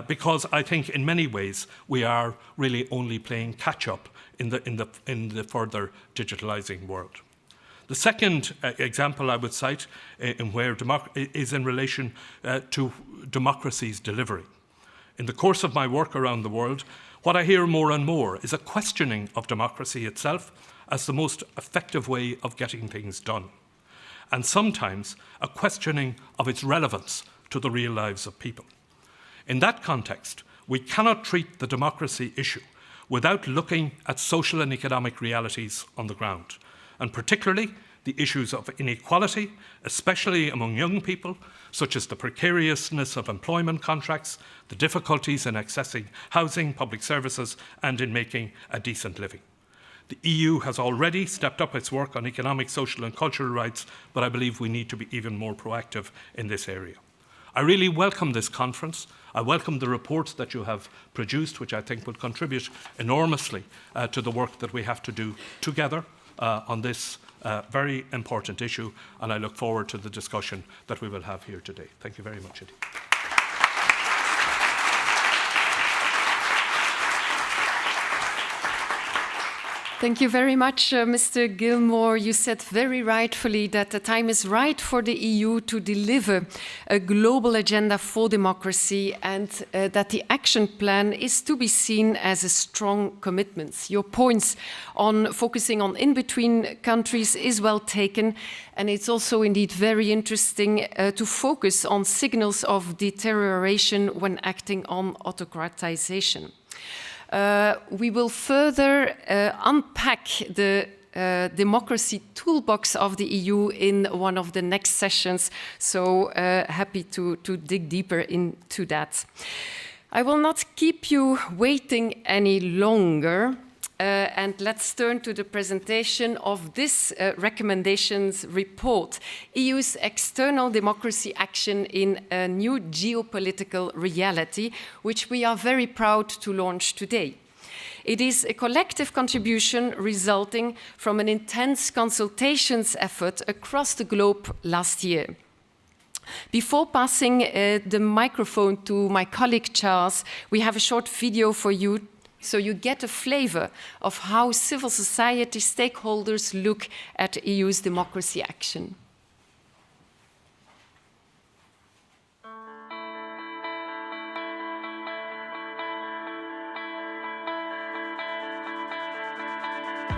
S5: Because I think in many ways we are really only playing catch-up in the further digitalizing world. The second example I would cite is in relation to democracy's delivery. In the course of my work around the world, what I hear more and more is a questioning of democracy itself as the most effective way of getting things done, and sometimes a questioning of its relevance to the real lives of people. In that context, we cannot treat the democracy issue without looking at social and economic realities on the ground, and particularly the issues of inequality, especially among young people, such as the precariousness of employment contracts, the difficulties in accessing housing, public services, and in making a decent living. The EU has already stepped up its work on economic, social, and cultural rights, but I believe we need to be even more proactive in this area. I really welcome this conference. I welcome the reports that you have produced, which I think will contribute enormously to the work that we have to do together on this very important issue, and I look forward to the discussion that we will have here today. Thank you very much indeed.
S1: Thank you very much, Mr. Gilmore. You said very rightfully that the time is right for the EU to deliver a global agenda for democracy, and that the action plan is to be seen as a strong commitment. Your points on focusing on in-between countries is well taken, and it's also indeed very interesting to focus on signals of deterioration when acting on autocratization. We will further unpack the democracy toolbox of the EU in one of the next sessions, so happy to dig deeper into that. I will not keep you waiting any longer, and let's turn to the presentation of this recommendations report, EU's external democracy action in a new geopolitical reality, which we are very proud to launch today. It is a collective contribution resulting from an intense consultations effort across the globe last year. Before passing the microphone to my colleague Charles, we have a short video for you so you get a flavor of how civil society stakeholders look at EU's democracy action.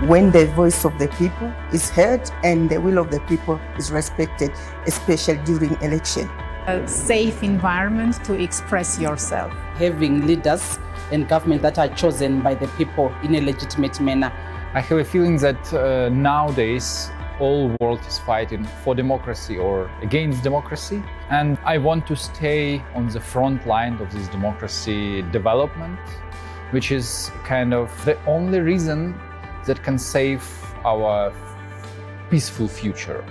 S6: When the voice of the people is heard and the will of the people is respected, especially during election.
S7: A safe environment to express yourself.
S8: Having leaders and government that are chosen by the people in a legitimate manner.
S9: I have a feeling that nowadays all world is fighting for democracy or against democracy, and I want to stay on the front line of this democracy development, which is kind of the only reason that can save our peaceful future.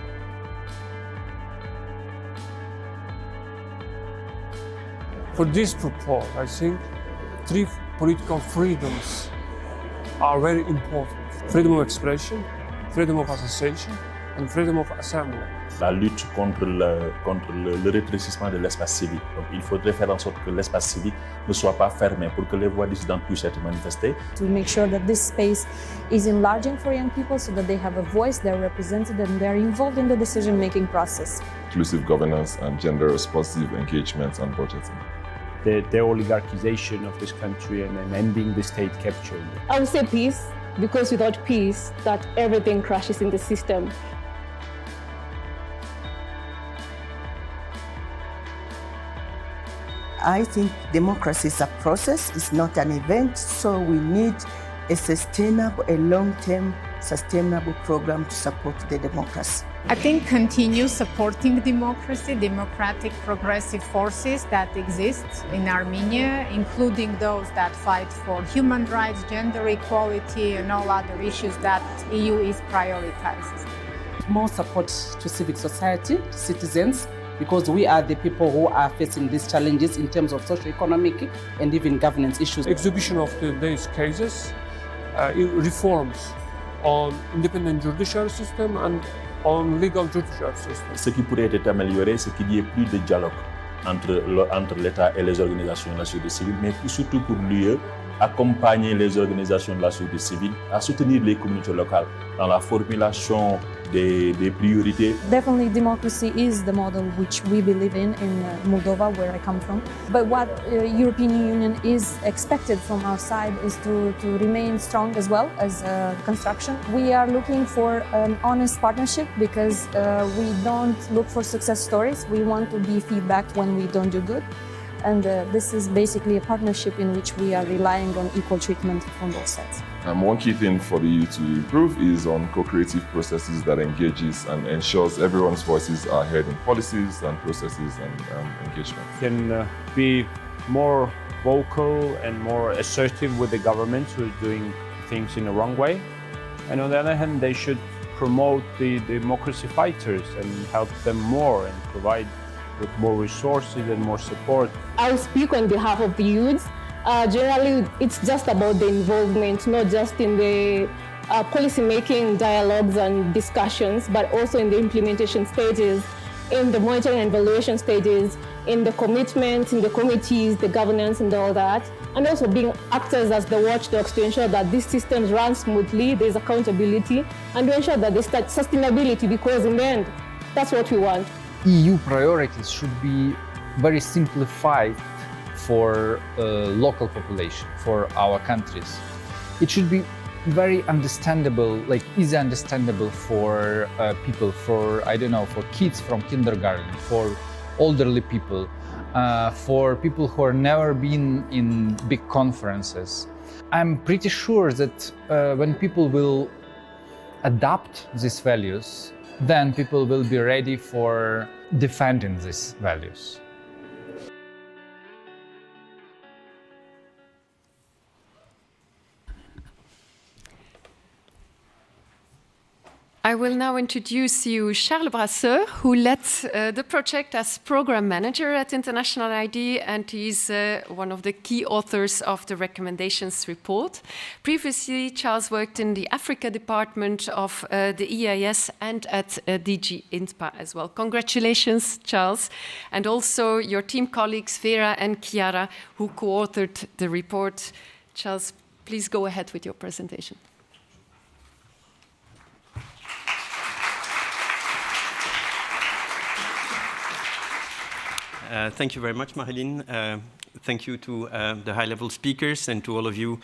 S10: For this proposal, I think three political freedoms are very important. Freedom of expression, freedom of association, and freedom of assembly.
S11: La lutte contre le rétrécissement de l'espace civique. Donc il faudrait faire en sorte que l'espace civique ne soit pas fermé pour que les voix dissidentes puissent être manifestées.
S12: To make sure that this space is enlarging for young people so that they have a voice, they're represented, and they're involved in the decision-making process.
S13: Inclusive governance and gender-responsive engagement and budgeting.
S14: The oligarchization of this country and ending the state capture.
S15: I would say peace, because without peace, that everything crashes in the system.
S6: I think democracy is a process, it's not an event, so we need a sustainable, a long-term, sustainable program to support the democracy.
S7: I think continue supporting democracy, democratic progressive forces that exist in Armenia, including those that fight for human rights, gender equality, and all other issues that EU is prioritizing.
S8: More support to civic society, citizens, because we are the people who are facing these challenges in terms of socio-economic and even governance issues.
S10: Exhibition of today's cases reforms on independent judicial system and on legal judicial system.
S11: Ce qui pourrait être amélioré, c'est qu'il y ait plus de dialogue entre l'État et les organisations de la société civile, mais surtout pour l'UE, accompagner les organisations de la société civile à soutenir les communautés locales dans la formulation des priorités.
S12: Definitely democracy is the model which we believe in Moldova, where I come from. But what European Union is expected from our side is to remain strong as well as construction. We are looking for an honest partnership because we don't look for success stories. We want to be feedback when we don't do good. And this is basically a partnership in which we are relying on equal treatment from both sides.
S13: One key thing for the EU to improve is on co-creative processes that engages and ensures everyone's voices are heard in policies and processes and engagements.
S14: Can be more vocal and more assertive with the government who is doing things in the wrong way. And on the other hand, they should promote the democracy fighters and help them more and provide with more resources and more support.
S15: I'll speak on behalf of the youth. Generally, it's just about the involvement, not just in the policy-making dialogues and discussions, but also in the implementation stages, in the monitoring and evaluation stages, in the commitment, in the committees, the governance and all that, and also being actors as the watchdogs to ensure that these systems run smoothly, there's accountability, and to ensure that there's sustainability, because in the end, that's what we want.
S9: EU priorities should be very simplified for local population, for our countries. It should be very understandable, like easy understandable for people, for, I don't know, for kids from kindergarten, for elderly people, for people who have never been in big conferences. I'm pretty sure that when people will adapt these values, then people will be ready for defending these values.
S1: I will now introduce you Charles Brasseur, who led the project as program manager at International ID, and he's one of the key authors of the recommendations report. Previously, Charles worked in the Africa department of the EIS and at DG INTPA as well. Congratulations, Charles, and also your team colleagues Vera and Chiara, who co-authored the report. Charles, please go ahead with your presentation.
S16: Thank you very much, Marilyn. Thank you to the high-level speakers and to all of you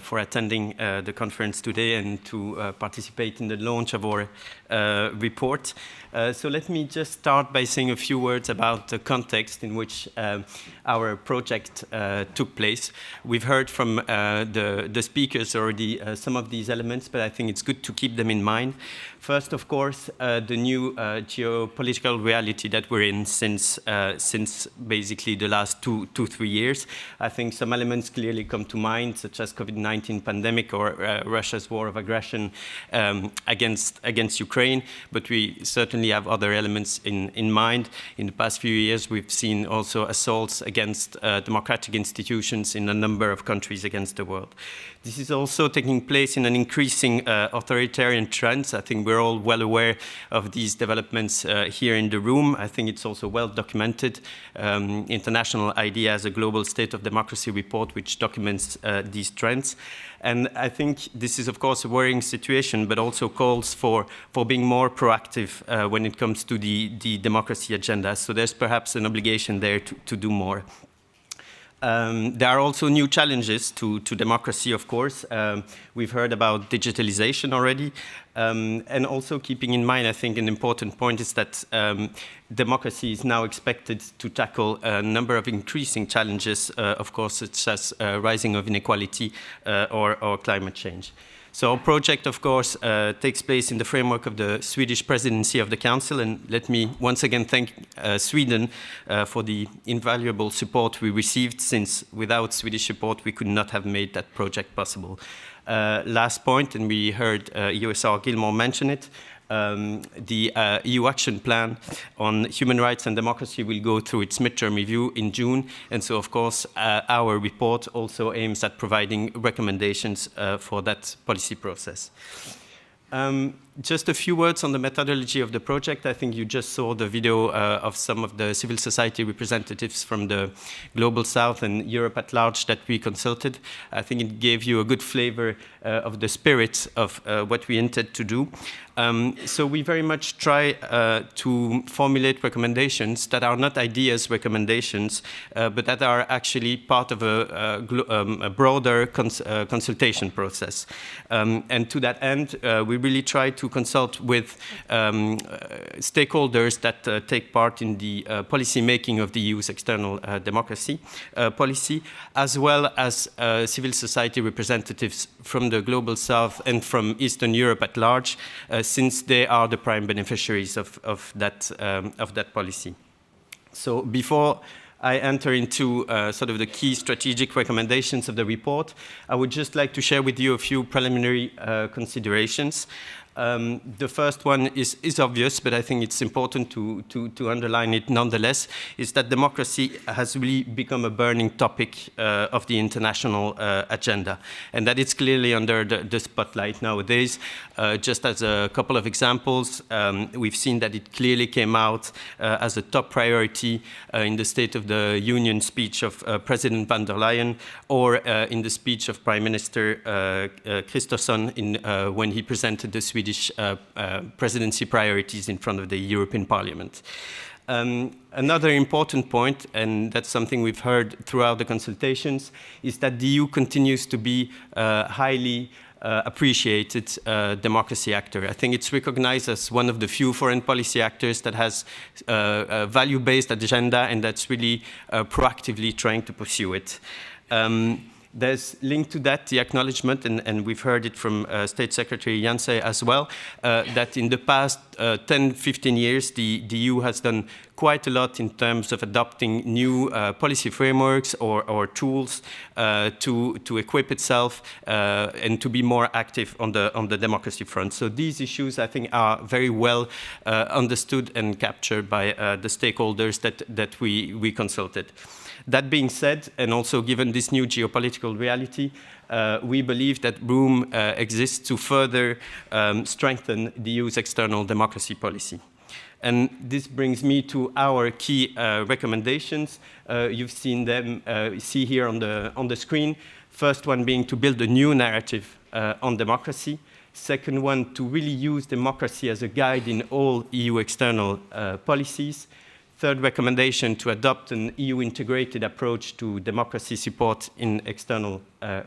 S16: for attending the conference today and to participate in the launch of our report. So let me just start by saying a few words about the context in which our project took place. We've heard from the speakers already some of these elements, but I think it's good to keep them in mind. First, of course, the new geopolitical reality that we're in since basically the last two, 3 years. I think some elements clearly come to mind, such as COVID-19 pandemic or Russia's war of aggression against Ukraine, but we certainly have other elements in mind. In the past few years, we've seen also assaults against democratic institutions in a number of countries against the world. This is also taking place in an increasing authoritarian trend. I think we're all well aware of these developments here in the room. I think it's also well documented. International ID has a global state of democracy report which documents these trends. And I think this is, of course, a worrying situation, but also calls for being more proactive when it comes to the democracy agenda. So there's perhaps an obligation there to do more. There are also new challenges to democracy, of course. We've heard about digitalization already. And also keeping in mind, I think an important point is that democracy is now expected to tackle a number of increasing challenges, of course, such as rising of inequality or climate change. So our project, of course, takes place in the framework of the Swedish presidency of the Council. And let me once again thank Sweden for the invaluable support we received, since without Swedish support, we could not have made that project possible. Last point, and we heard USR Gilmore mention it, the EU Action Plan on Human Rights and Democracy will go through its midterm review in June. And so, of course, our report also aims at providing recommendations for that policy process. Just a few words on the methodology of the project. I think you just saw the video of some of the civil society representatives from the Global South and Europe at large that we consulted. I think it gave you a good flavor of the spirit of what we intend to do. So we very much try to formulate recommendations that are not ideas recommendations, but that are actually part of a broader consultation process. And to that end, we really try to consult with stakeholders that take part in the policy making of the EU's external democracy policy, as well as civil society representatives from the Global South and from Eastern Europe at large, since they are the prime beneficiaries of that policy. So before I enter into sort of the key strategic recommendations of the report, I would just like to share with you a few preliminary considerations. The first one is obvious, but I think it's important to underline it nonetheless, is that democracy has really become a burning topic of the international agenda, and that it's clearly under the spotlight nowadays. Just as a couple of examples, we've seen that it clearly came out as a top priority in the State of the Union speech of President van der Leyen, or in the speech of Prime Minister Christosson when he presented the Swedish presidency priorities in front of the European Parliament. Another important point, and that's something we've heard throughout the consultations, is that the EU continues to be highly appreciated democracy actor. I think it's recognized as one of the few foreign policy actors that has a value-based agenda and that's really proactively trying to pursue it. There's linked to that the acknowledgement, and we've heard it from State Secretary Janse as well, that in the past 10-15 years, the EU has done quite a lot in terms of adopting new policy frameworks or tools to equip itself and to be more active on the democracy front. So these issues, I think, are very well understood and captured by the stakeholders that we consulted. That being said, and also given this new geopolitical reality, we believe that room exists to further strengthen the EU's external democracy policy. And this brings me to our key recommendations. You've seen them, see here on the screen. First one being to build a new narrative on democracy. Second one, to really use democracy as a guide in all EU external policies. Third recommendation, to adopt an EU-integrated approach to democracy support in external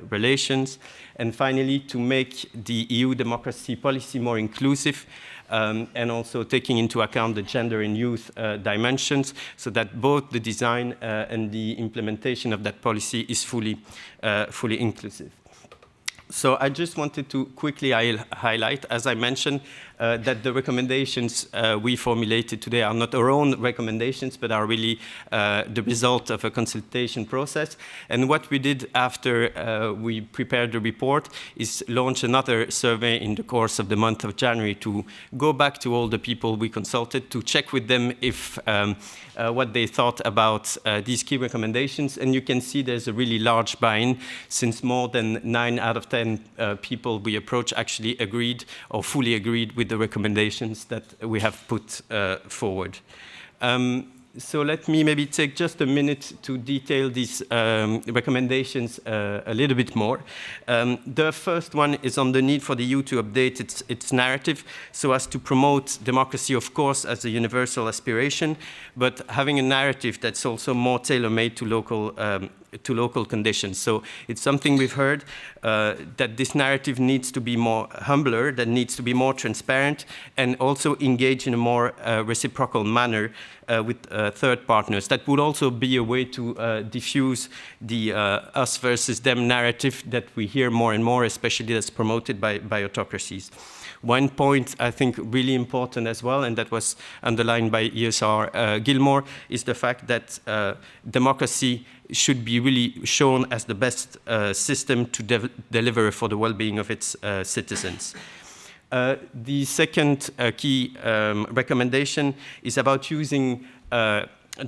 S16: relations. And finally, to make the EU democracy policy more inclusive and also taking into account the gender and youth dimensions, so that both the design and the implementation of that policy is fully inclusive. So I just wanted to quickly highlight, as I mentioned, that the recommendations we formulated today are not our own recommendations, but are really the result of a consultation process. And what we did after we prepared the report is launch another survey in the course of the month of January to go back to all the people we consulted to check with them if what they thought about these key recommendations. And you can see there's a really large buy-in, since more than 9 out of 10 people we approached actually agreed or fully agreed with the recommendations that we have put forward. So let me maybe take just a minute to detail these recommendations a little bit more. The first one is on the need for the EU to update its narrative so as to promote democracy, of course, as a universal aspiration, but having a narrative that's also more tailor-made to local conditions. So it's something we've heard, that this narrative needs to be more humbler, that needs to be more transparent, and also engage in a more reciprocal manner with third partners. That would also be a way to diffuse the us versus them narrative that we hear more and more, especially that's promoted by autocracies. One point I think really important as well, and that was underlined by ESR Gilmore, is the fact that democracy should be really shown as the best system to deliver for the well-being of its citizens. The second key recommendation is about using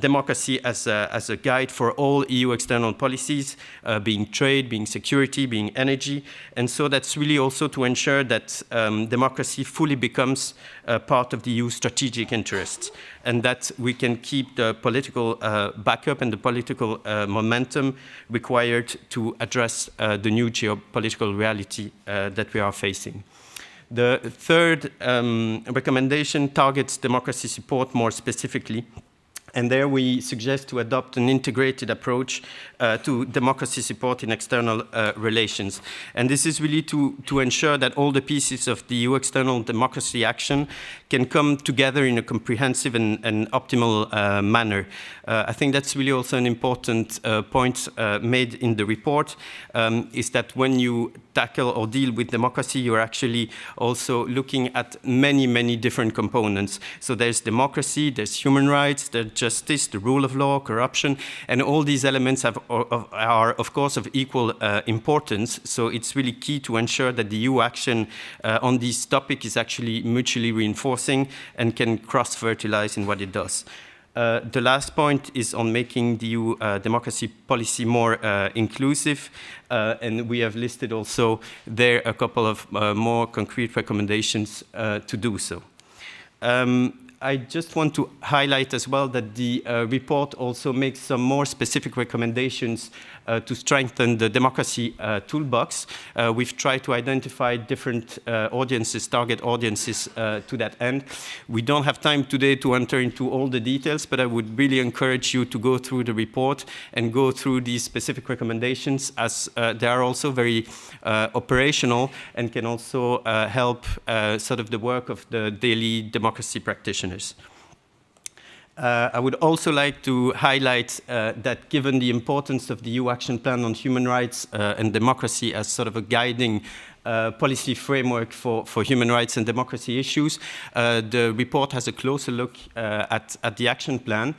S16: democracy as a guide for all EU external policies, being trade, being security, being energy. And so that's really also to ensure that democracy fully becomes part of the EU strategic interests, and that we can keep the political backup and the political momentum required to address the new geopolitical reality that we are facing. The third recommendation targets democracy support more specifically. And there we suggest to adopt an integrated approach to democracy support in external relations. And this is really to ensure that all the pieces of the EU external democracy action can come together in a comprehensive and optimal manner. I think that's really also an important point made in the report, is that when you tackle or deal with democracy, you're actually also looking at many, many different components. So there's democracy, there's human rights, there's justice, the rule of law, corruption, and all these elements are of course, of equal importance. So it's really key to ensure that the EU action on this topic is actually mutually reinforcing and can cross-fertilize in what it does. The last point is on making the EU democracy policy more inclusive, and we have listed also there a couple of more concrete recommendations to do so. I just want to highlight as well that the report also makes some more specific recommendations to strengthen the democracy toolbox. We've tried to identify different audiences, target audiences to that end. We don't have time today to enter into all the details, but I would really encourage you to go through the report and go through these specific recommendations, as they are also very operational and can also help sort of the work of the daily democracy practitioners. I would also like to highlight that given the importance of the EU Action Plan on Human Rights and Democracy as sort of a guiding policy framework for human rights and democracy issues, the report has a closer look at the action plan,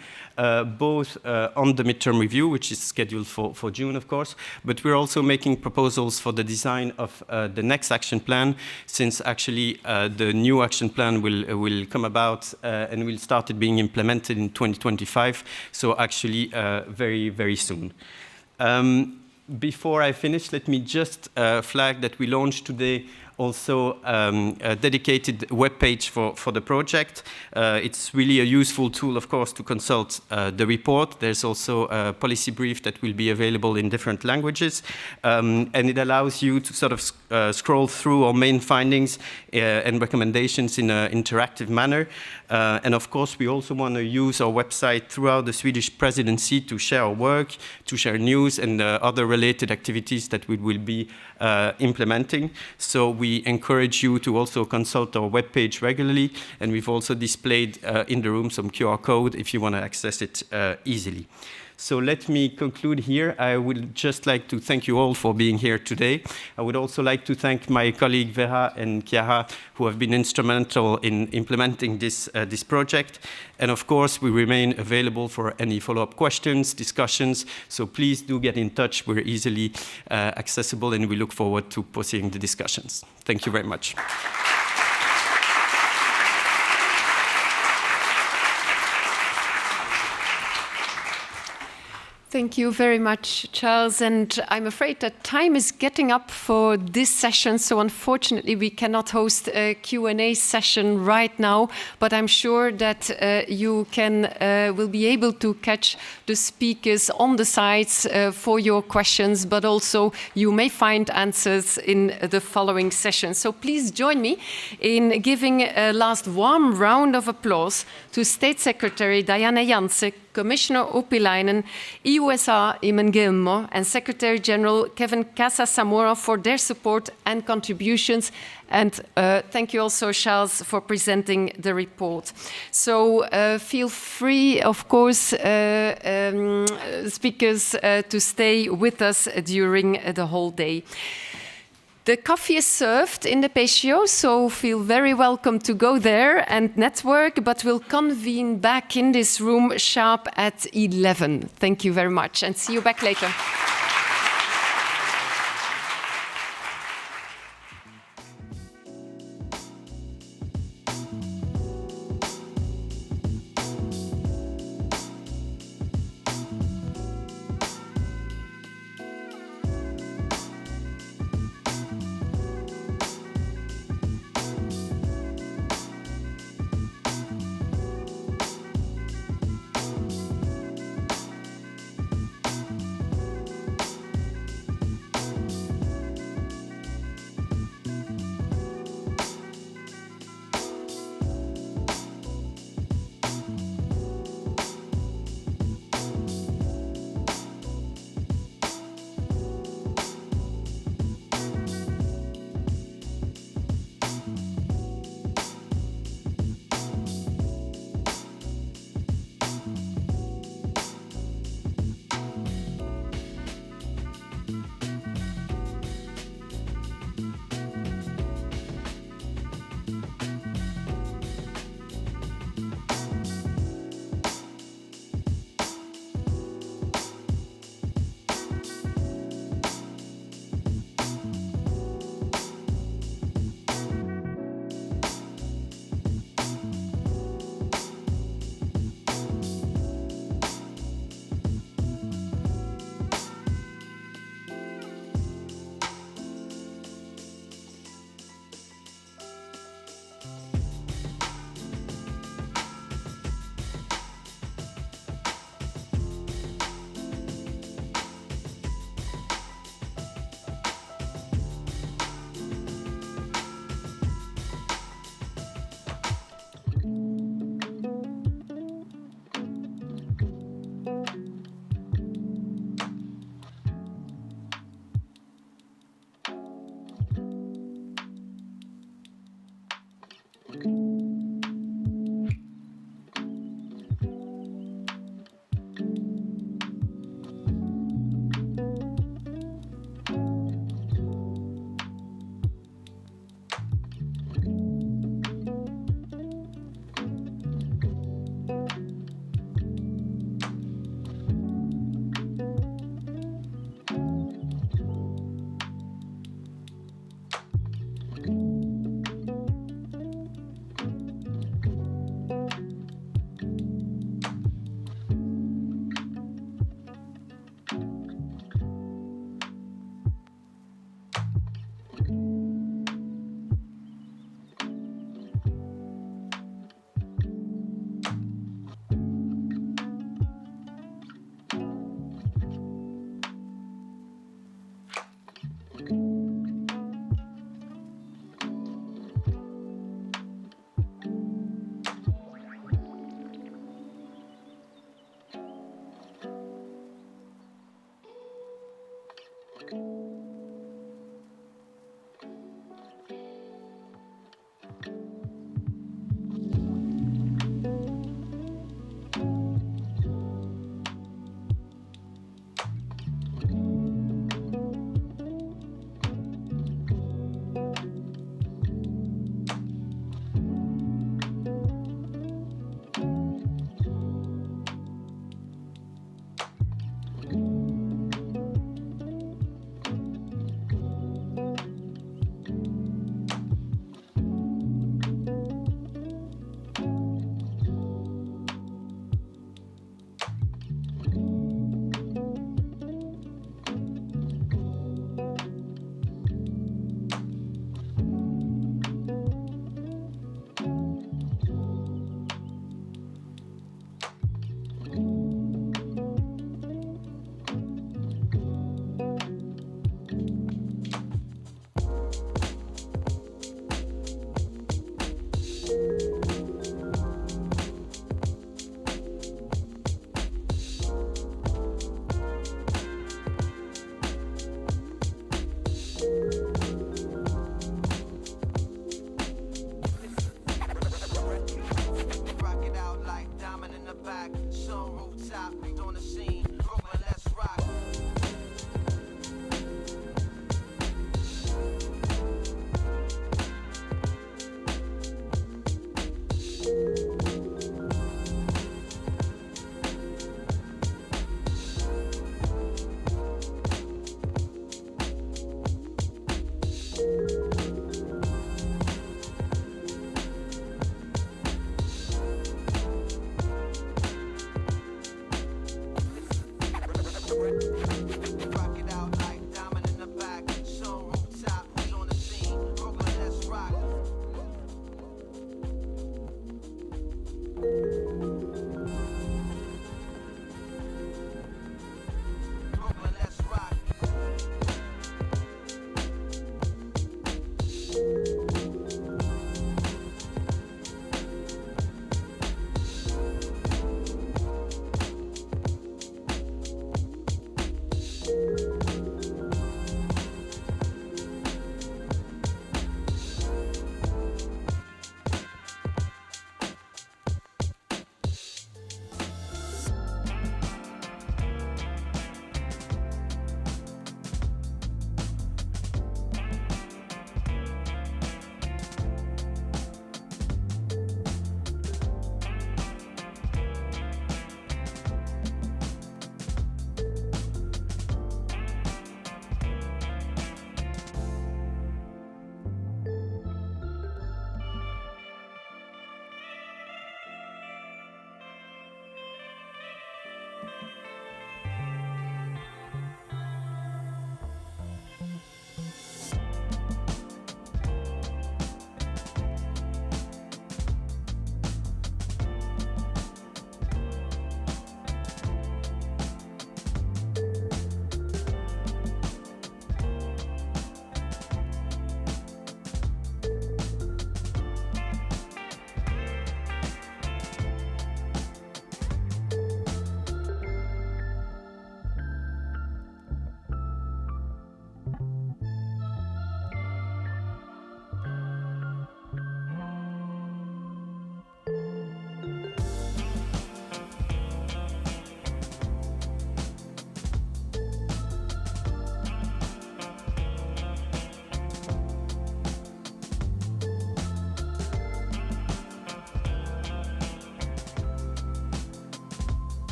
S16: both on the midterm review, which is scheduled for June, of course, but we're also making proposals for the design of the next action plan, since actually the new action plan will come about and will start being implemented in 2025, so actually very, very soon. Before I finish, let me just flag that we launched today also a dedicated webpage for the project. It's really a useful tool, of course, to consult the report. There's also a policy brief that will be available in different languages, and it allows you to sort of scroll through our main findings and recommendations in an interactive manner. And of course, we also want to use our website throughout the Swedish presidency to share our work, to share news and other related activities that we will be implementing. So we encourage you to also consult our webpage regularly, and we've also displayed in the room some QR code if you want to access it easily. So let me conclude here. I would just like to thank you all for being here today. I would also like to thank my colleague Vera and Chiara, who have been instrumental in implementing this project. And of course, we remain available for any follow-up questions, discussions. So please do get in touch. We're easily accessible, and we look forward to pursuing the discussions. Thank you very much.
S1: Thank you very much, Charles. And I'm afraid that time is getting up for this session. So unfortunately, we cannot host a Q&A session right now. But I'm sure that you will be able to catch the speakers on the sides for your questions. But also, you may find answers in the following session. So please join me in giving a last warm round of applause to State Secretary Diana Janse, Commissioner Urpilainen, EUSR Eamon Gilmore, and Secretary General Kevin Casas-Zamora for their support and contributions. And thank you also, Charles, for presenting the report. So feel free, of course, speakers, to stay with us during the whole day. The coffee is served in the patio, so feel very welcome to go there and network, but we'll convene back in this room sharp at 11. Thank you very much, and see you back later.